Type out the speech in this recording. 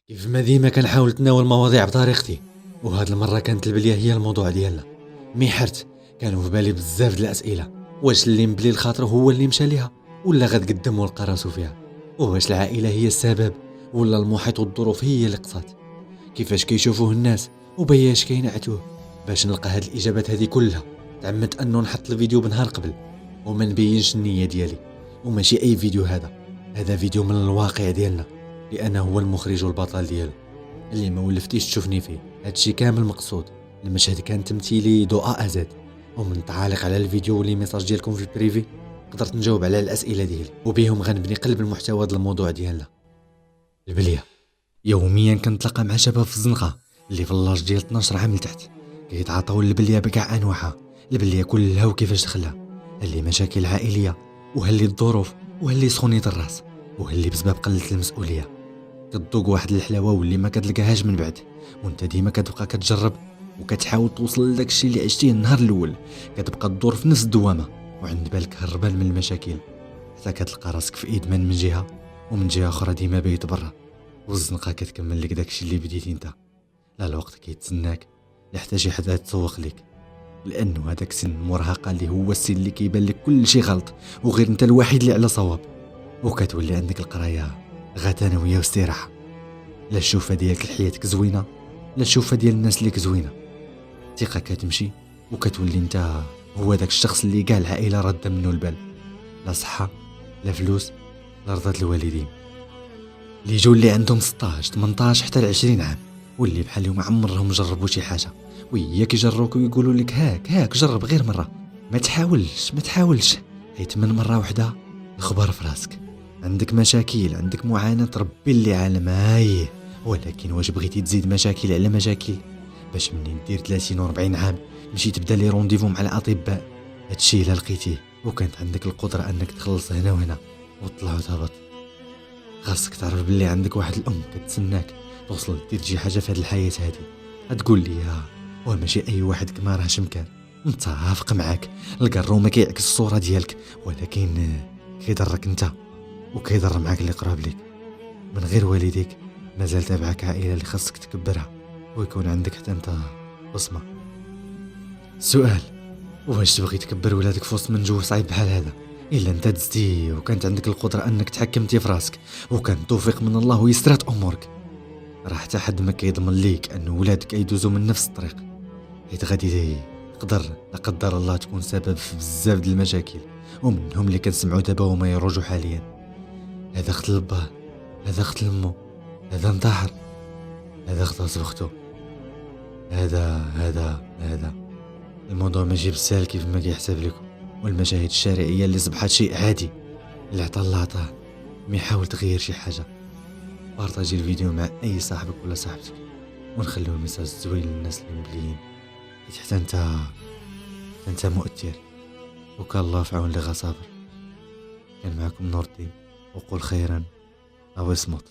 كيف ما ديما كنحاول نتناول المواضيع بطريقتي، وهاد المره كانت البليه هي الموضوع ديالنا. مي حرت كانوا في بالي بزاف د الاسئله. واش اللي مبلي الخاطر هو اللي مشى ليها، ولا غتقدم ولقى راسو فيها؟ وواش العائله هي السبب، ولا المحيط والظروف هي اللي قصات؟ كيفاش كيشوفوه الناس وبياش كينعتوه؟ باش نلقى هاد الاجابات هذه كلها تعمدت انه نحط الفيديو بنهار قبل وما نبينش النيه ديالي. وماشي اي فيديو، هذا فيديو من الواقع ديالنا، لأنه هو المخرج والبطل ديالو اللي ما ولفتيش تشوفني فيه. هادشي كامل مقصود. المشهد كان تمثيلي دو أ زد. ومن تعاليق على الفيديو واللي ميساج ديالكم في البريفي قدرت نجاوب على الأسئلة ديالي، وبيهم غنبني قلب المحتوى ديال الموضوع ديالنا. البليه يوميا كنتلاقى مع شباب في الزنقه اللي في اللاج ديال 12 عام لتحت، كيتعاطاو البليه بكاع انواعها. البليه كلها وكيفاش دخلها، اللي مشاكل عائليه، وهاللي الظروف، وهاللي سخونيه الراس، وهاللي بسبب قله المسؤوليه. كتذوق واحد الحلاوه واللي ما كتلقاهاش من بعد، وانت ديما كتبقى كتجرب وكتحاول توصل لداك الشيء اللي عشتيه النهار الاول. كتبقى تدور في نفس الدوامه وعند بالك هربان من المشاكل، حتى كتلقى راسك في ادمان من جهه، ومن جهه اخرى ديما بايت برا. والزنقه كتكمل لك داك الشيء اللي بديتي انت. لا الوقت كيتسناك، لا حتى شي حد يتسوق لك، لانه هذاك سن المراهقه اللي هو السن اللي كيبان لك كل شيء غلط وغير انت الوحيد اللي على صواب. وكتولي عندك القرايه غتانويه واستراحه. لا الشوفه ديالك لحياتك زوينه، لا الشوفه ديال الناس الليك زوينه. الثقه كتمشي وكتولي انت هو داك الشخص اللي كاع العائله راده منه البال. لا صحه، لا فلوس، لا رضا الوالدين. اللي يجوا اللي عندهم 16 18 حتى 20 عام، واللي بحالهم عمرهم جربوا شي حاجه، وياك يجروك ويقولوا لك هاك جرب غير مره. ما تحاولش، حيت من مره واحده الخبر في راسك. عندك مشاكل، عندك معاناه، ربي اللي عالم هاي. ولكن واش بغيتي تزيد مشاكل على مشاكل؟ باش منين دير 30 و40 عام تمشي تبدا لي رونديفو مع الاطباء؟ هادشي الا لقيتيه وكانت عندك القدره انك تخلص هنا وهنا وتطلع وتهبط، خاصك تعرف باللي عندك واحد الام كتسناك توصل دير شي حاجه في هاد الحياه هادي. غتقول لي ماشي اي واحد كما راه شمكان، متفق معاك. القرو ما كيعكس الصوره ديالك، ولكن كيضرك انت وكيضر معاك اللي قراب ليك. من غير والديك مازال تابعك عائله اللي خاصك تكبرها ويكون عندك حتى انت بصمه. السؤال، واش تبغي تكبر ولادك في وسط من جو صعيب بحال هذا؟ الا انت دزتي وكانت عندك القدره انك تحكمتي في راسك وكان توفيق من الله ويسرات امورك، راه حتى حد ما كيضمن ليك ان ولادك يدوزوا من نفس الطريق، حيت غادي تقدر لا قدر الله تكون سبب في بزاف د المشاكل، ومنهم اللي كنسمعوا دابا وما يروجوا حاليا. هذا قتل باه، هذا قتل امه، هذا انتحر، هذا اغتصب اختو، هذا الموضوع ماشي بالسهل كيف ما كيحسب لكم. والمشاهد الشارعيه اللي صبحت شيء عادي، اللي عطا الله عطاه. مي حاول تغير شي حاجه، بارطاجي الفيديو مع اي صاحبك ولا صاحبتك، ونخليو الميساج زوين للناس اللي مبليين، حتى انت مؤثر. وكان الله في عون اللي غصابر. كان معكم نور الدين، وقول خيرا او اصمت.